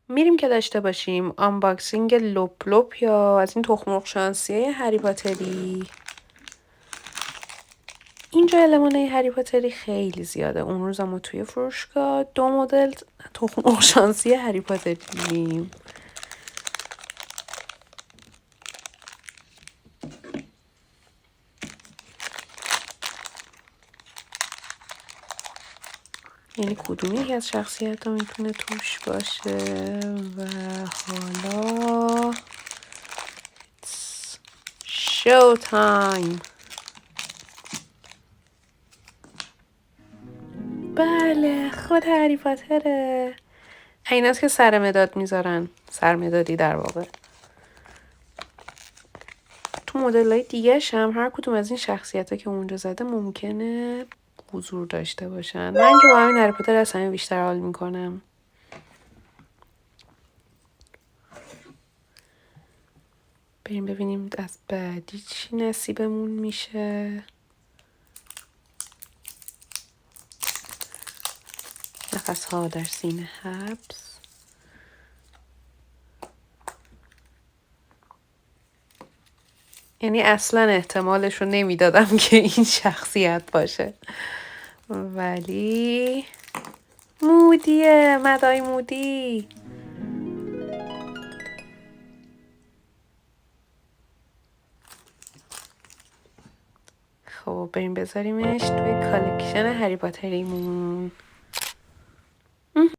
میریم که داشته باشیم آنباکسینگ لپ لپ یا از این تخم مرغ شانسیه هری پاتری. اینجا المانای هری پاتری خیلی زیاده. اون روز ما توی فروشگاه 2 مدل تخم مرغ شانسی هری پاتری دیدیم. یعنی کدوم یکی از شخصیت ها میتونه توش باشه و حالا شو تایم. بله خود هری پاتره. ایناست که سر مداد میذارن، سر مدادی در واقع. تو مدل های دیگه هم هر کدوم از این شخصیت ها که اونجا زده ممکنه حضور داشته باشن. من که با همین هری پاتر از همه بیشتر حال میکنم. بریم ببینیم از بعدی چی نصیبمون میشه. نفس ها در سینه حبس. یعنی اصلا احتمالش رو نمیدادم که این شخصیت باشه، ولی مودیه، مدای مودی. خب بریم بذاریمش توی کالکشن هری پاتریمون.